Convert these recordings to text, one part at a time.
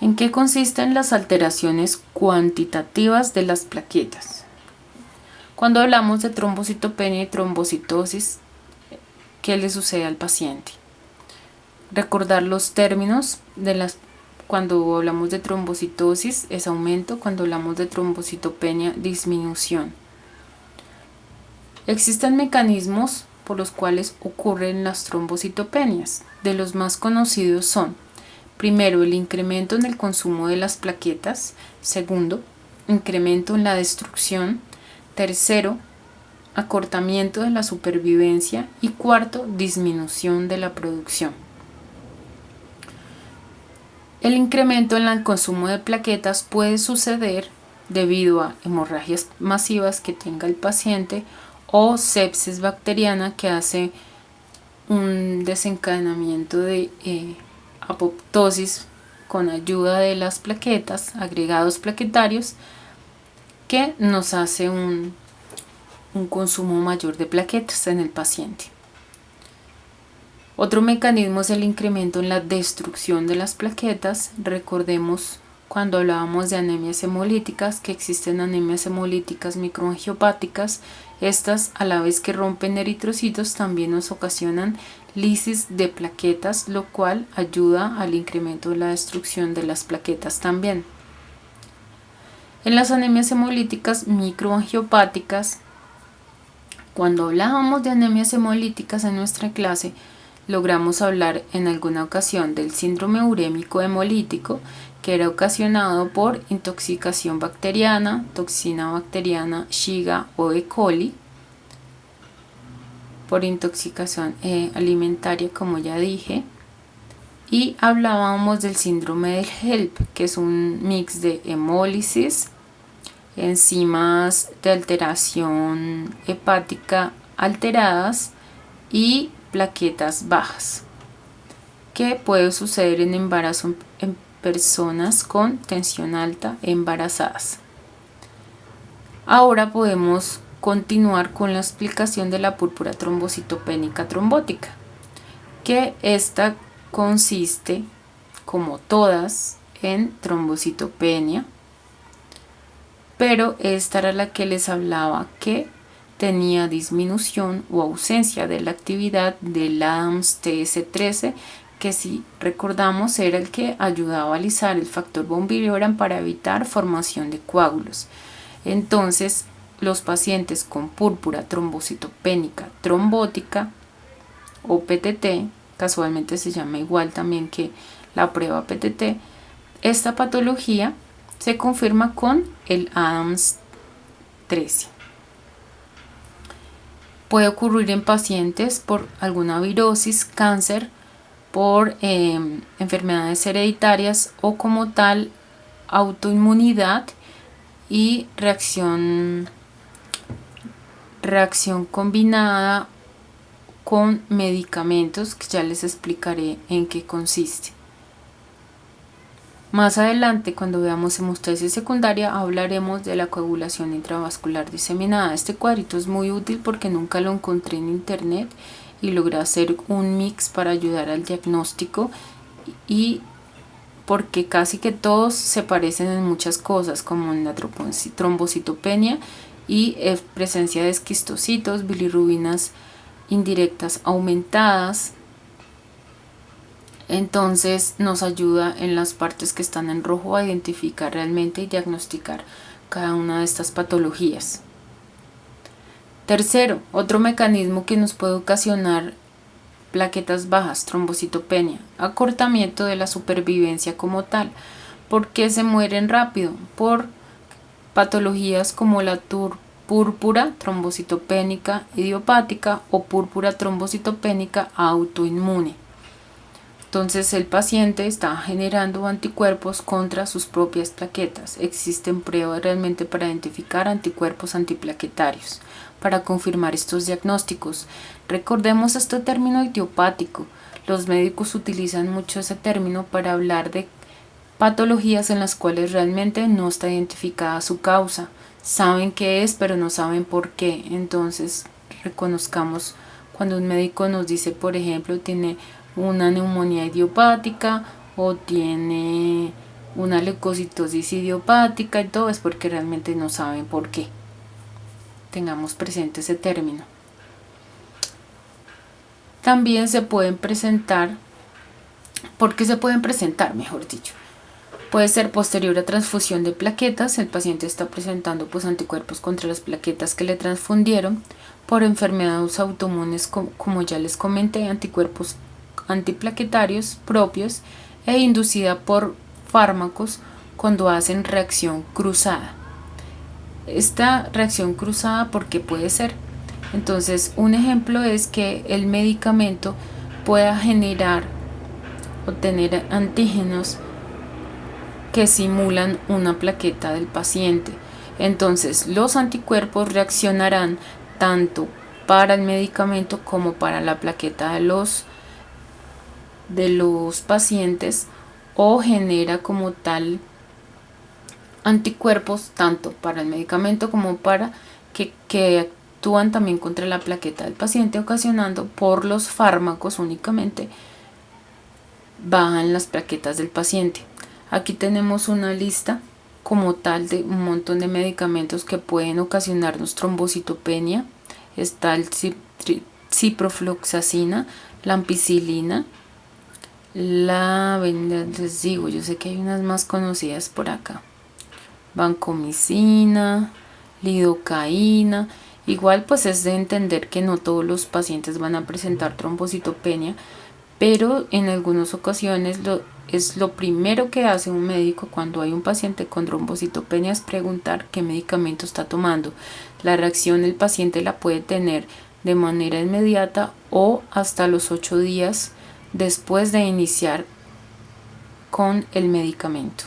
¿En qué consisten las alteraciones cuantitativas de las plaquetas? Cuando hablamos de trombocitopenia y trombocitosis, ¿qué le sucede al paciente? Recordar los términos cuando hablamos de trombocitosis es aumento, cuando hablamos de trombocitopenia disminución. Existen mecanismos por los cuales ocurren las trombocitopenias. De los más conocidos son: primero, el incremento en el consumo de las plaquetas; segundo, incremento en la destrucción; tercero, acortamiento de la supervivencia; y cuarto, disminución de la producción. El incremento en el consumo de plaquetas puede suceder debido a hemorragias masivas que tenga el paciente o sepsis bacteriana que hace un desencadenamiento de apoptosis con ayuda de las plaquetas, agregados plaquetarios, que nos hace un consumo mayor de plaquetas en el paciente. Otro mecanismo es el incremento en la destrucción de las plaquetas. Recordemos cuando hablábamos de anemias hemolíticas que existen anemias hemolíticas microangiopáticas. Estas, a la vez que rompen eritrocitos, también nos ocasionan lisis de plaquetas, lo cual ayuda al incremento de la destrucción de las plaquetas también. En las anemias hemolíticas microangiopáticas, cuando hablábamos de anemias hemolíticas en nuestra clase, logramos hablar en alguna ocasión del síndrome urémico hemolítico, que era ocasionado por intoxicación bacteriana, toxina bacteriana Shiga o E. coli, por intoxicación alimentaria, como ya dije, y hablábamos del síndrome del HELP, que es un mix de hemólisis, enzimas de alteración hepática alteradas y plaquetas bajas, que puede suceder en embarazo en personas con tensión alta embarazadas. Ahora podemos continuar con la explicación de la púrpura trombocitopénica trombótica, que esta consiste, como todas, en trombocitopenia, pero esta era la que les hablaba que tenía disminución o ausencia de la actividad del ADAMS TS13, que si recordamos era el que ayudaba a alisar el factor von Willebrand para evitar formación de coágulos. Entonces, los pacientes con púrpura trombocitopénica trombótica o PTT, casualmente se llama igual también que la prueba PTT, esta patología se confirma con el ADAMS 13. Puede ocurrir en pacientes por alguna virosis, cáncer, por enfermedades hereditarias o como tal autoinmunidad y reacción combinada con medicamentos, que ya les explicaré en qué consiste. Más adelante, cuando veamos hemostasis secundaria, hablaremos de la coagulación intravascular diseminada. Este cuadrito es muy útil porque nunca lo encontré en internet y logré hacer un mix para ayudar al diagnóstico, y porque casi que todos se parecen en muchas cosas, como en la trombocitopenia y presencia de esquistocitos, bilirrubinas indirectas aumentadas. Entonces nos ayuda en las partes que están en rojo a identificar realmente y diagnosticar cada una de estas patologías. Tercero, otro mecanismo que nos puede ocasionar plaquetas bajas, trombocitopenia, acortamiento de la supervivencia como tal. ¿Por qué se mueren rápido? Por patologías como la púrpura trombocitopénica idiopática o púrpura trombocitopénica autoinmune. Entonces el paciente está generando anticuerpos contra sus propias plaquetas. Existen pruebas realmente para identificar anticuerpos antiplaquetarios, para confirmar estos diagnósticos. Recordemos este término idiopático. Los médicos utilizan mucho ese término para hablar de patologías en las cuales realmente no está identificada su causa. Saben qué es, pero no saben por qué. Entonces reconozcamos cuando un médico nos dice, por ejemplo, tiene una neumonía idiopática o tiene una leucocitosis idiopática y todo, es porque realmente no saben por qué. Tengamos presente ese término. También se pueden presentar, ¿por qué se pueden presentar, mejor dicho? Puede ser posterior a transfusión de plaquetas, el paciente está presentando pues anticuerpos contra las plaquetas que le transfundieron, por enfermedades autoinmunes como ya les comenté, anticuerpos antiplaquetarios propios e inducida por fármacos cuando hacen reacción cruzada. Esta reacción cruzada, ¿por qué puede ser? Entonces, un ejemplo es que el medicamento pueda generar o tener antígenos que simulan una plaqueta del paciente. Entonces, los anticuerpos reaccionarán tanto para el medicamento como para la plaqueta de los pacientes, o genera como tal anticuerpos tanto para el medicamento como para que actúan también contra la plaqueta del paciente, ocasionando por los fármacos únicamente bajan las plaquetas del paciente. Aquí tenemos una lista como tal de un montón de medicamentos que pueden ocasionarnos trombocitopenia. Está el ciprofloxacina, la ampicilina, les digo, yo sé que hay unas más conocidas por acá, vancomicina, lidocaína. Igual pues es de entender que no todos los pacientes van a presentar trombocitopenia, pero en algunas ocasiones es lo primero que hace un médico cuando hay un paciente con trombocitopenia, es preguntar qué medicamento está tomando. La reacción el paciente la puede tener de manera inmediata o hasta los 8 días después de iniciar con el medicamento.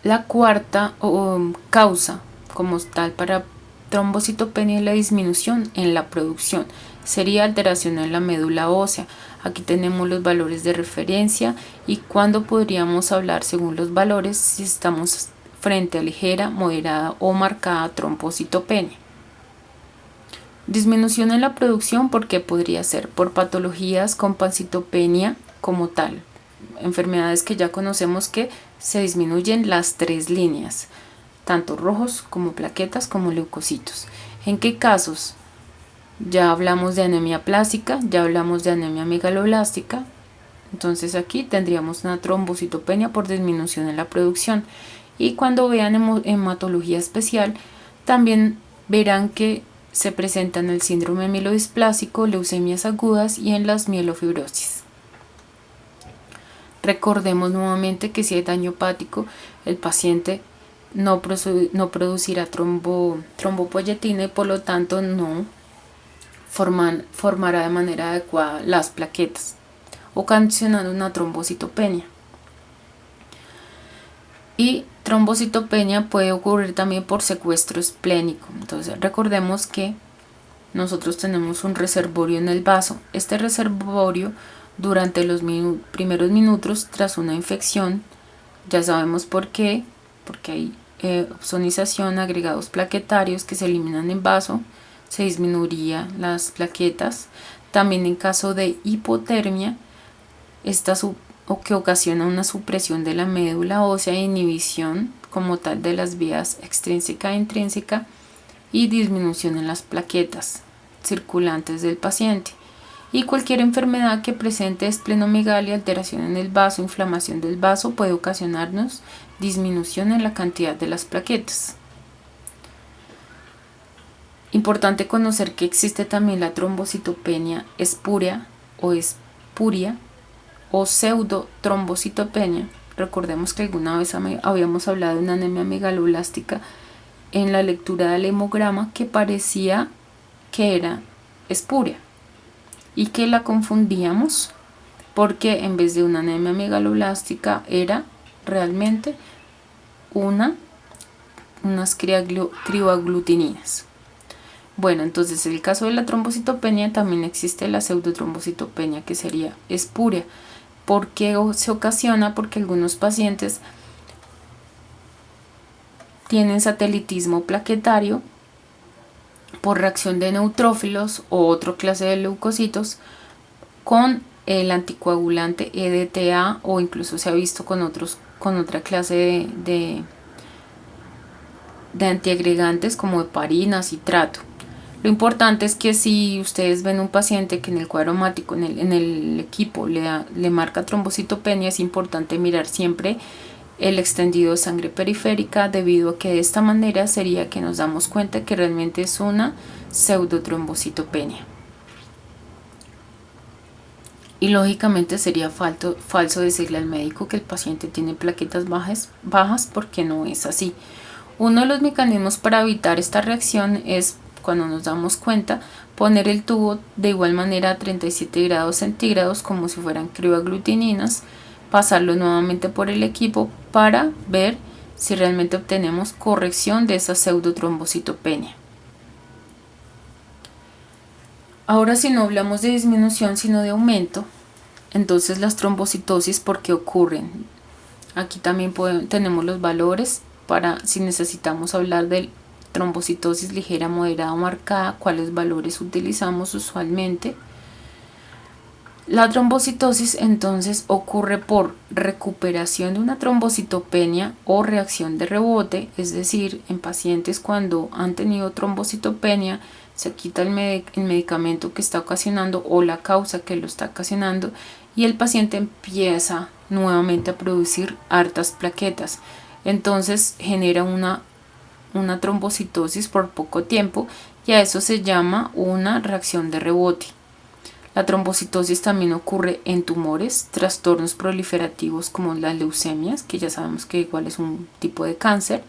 La cuarta causa como tal para trombocitopenia es la disminución en la producción, sería alteración en la médula ósea. Aquí tenemos los valores de referencia y cuándo podríamos hablar según los valores si estamos frente a ligera, moderada o marcada trombocitopenia. Disminución en la producción, porque podría ser por patologías con pancitopenia como tal, enfermedades que ya conocemos que se disminuyen las 3 líneas, tanto rojos como plaquetas como leucocitos. ¿En qué casos? Ya hablamos de anemia plástica, ya hablamos de anemia megaloblástica, entonces aquí tendríamos una trombocitopenia por disminución en la producción. Y cuando vean hematología especial, también verán que se presentan el síndrome mielodisplásico, leucemias agudas y en las mielofibrosis. Recordemos nuevamente que si hay daño hepático, el paciente no producirá trombopoyetina y por lo tanto no formará de manera adecuada las plaquetas, ocasionando una trombocitopenia. Y trombocitopenia puede ocurrir también por secuestro esplénico. Entonces recordemos que nosotros tenemos un reservorio en el vaso. Este reservorio durante los primeros minutos tras una infección, ya sabemos por qué, porque hay opsonización, agregados plaquetarios que se eliminan en vaso, se disminuiría las plaquetas. También en caso de hipotermia, o que ocasiona una supresión de la médula ósea e inhibición como tal de las vías extrínseca e intrínseca y disminución en las plaquetas circulantes del paciente. Y cualquier enfermedad que presente esplenomegalia, alteración en el vaso, inflamación del vaso, puede ocasionarnos disminución en la cantidad de las plaquetas. Importante conocer que existe también la trombocitopenia espúrea o espuria o pseudotrombocitopenia. Recordemos que alguna vez habíamos hablado de una anemia megaloblástica en la lectura del hemograma que parecía que era espúrea y que la confundíamos porque en vez de una anemia megaloblástica era realmente unas crioaglutininas. Bueno, entonces en el caso de la trombocitopenia también existe la pseudotrombocitopenia, que sería espúrea. ¿Por qué se ocasiona? Porque algunos pacientes tienen satelitismo plaquetario por reacción de neutrófilos o otra clase de leucocitos con el anticoagulante EDTA, o incluso se ha visto con otra clase de antiagregantes como heparina, citrato. Lo importante es que si ustedes ven un paciente que en el cuadro hemático, en el equipo le marca trombocitopenia, es importante mirar siempre el extendido de sangre periférica, debido a que de esta manera sería que nos damos cuenta que realmente es una pseudotrombocitopenia. Y lógicamente sería falso decirle al médico que el paciente tiene plaquetas bajas porque no es así. Uno de los mecanismos para evitar esta reacción es, cuando nos damos cuenta, poner el tubo de igual manera a 37 grados centígrados como si fueran crioaglutininas, pasarlo nuevamente por el equipo para ver si realmente obtenemos corrección de esa pseudotrombocitopenia. Ahora, si no hablamos de disminución sino de aumento, entonces las trombocitosis, ¿por qué ocurren? Aquí también tenemos los valores para si necesitamos hablar de trombocitosis ligera, moderada o marcada, cuáles valores utilizamos usualmente. La trombocitosis entonces ocurre por recuperación de una trombocitopenia o reacción de rebote, es decir, en pacientes cuando han tenido trombocitopenia se quita el medicamento que está ocasionando o la causa que lo está ocasionando y el paciente empieza nuevamente a producir hartas plaquetas. Entonces genera una trombocitosis por poco tiempo y a eso se llama una reacción de rebote. La trombocitosis también ocurre en tumores, trastornos proliferativos como las leucemias, que ya sabemos que igual es un tipo de cáncer,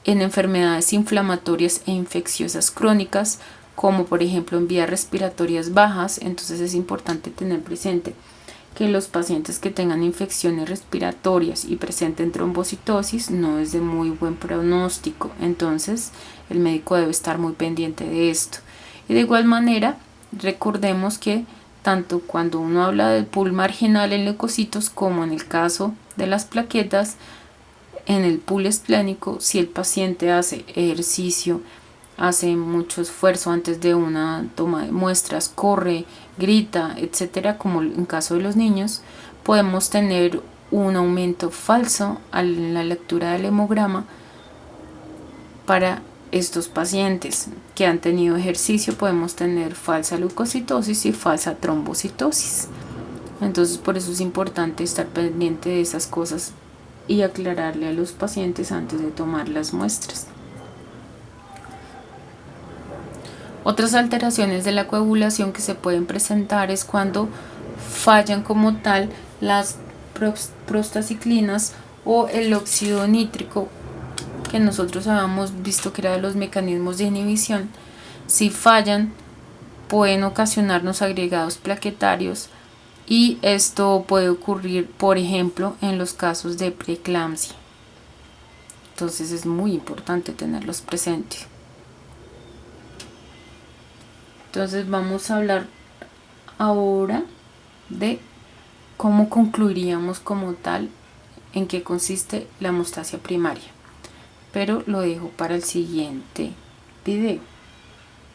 en enfermedades inflamatorias e infecciosas crónicas, como por ejemplo en vías respiratorias bajas. Entonces es importante tener presente que los pacientes que tengan infecciones respiratorias y presenten trombocitosis no es de muy buen pronóstico, entonces el médico debe estar muy pendiente de esto. Y de igual manera, recordemos que tanto cuando uno habla del pool marginal en leucocitos como en el caso de las plaquetas, en el pool esplénico, si el paciente hace ejercicio, hace mucho esfuerzo antes de una toma de muestras, corre, grita, etcétera, como en caso de los niños, podemos tener un aumento falso a la lectura del hemograma. Para estos pacientes que han tenido ejercicio podemos tener falsa leucocitosis y falsa trombocitosis. Entonces por eso es importante estar pendiente de esas cosas y aclararle a los pacientes antes de tomar las muestras. Otras alteraciones de la coagulación que se pueden presentar es cuando fallan como tal las prostaciclinas o el óxido nítrico, que nosotros habíamos visto que era de los mecanismos de inhibición. Si fallan, pueden ocasionarnos agregados plaquetarios y esto puede ocurrir, por ejemplo, en los casos de preeclampsia. Entonces es muy importante tenerlos presentes. Entonces vamos a hablar ahora de cómo concluiríamos como tal en qué consiste la hemostasia primaria, pero lo dejo para el siguiente video.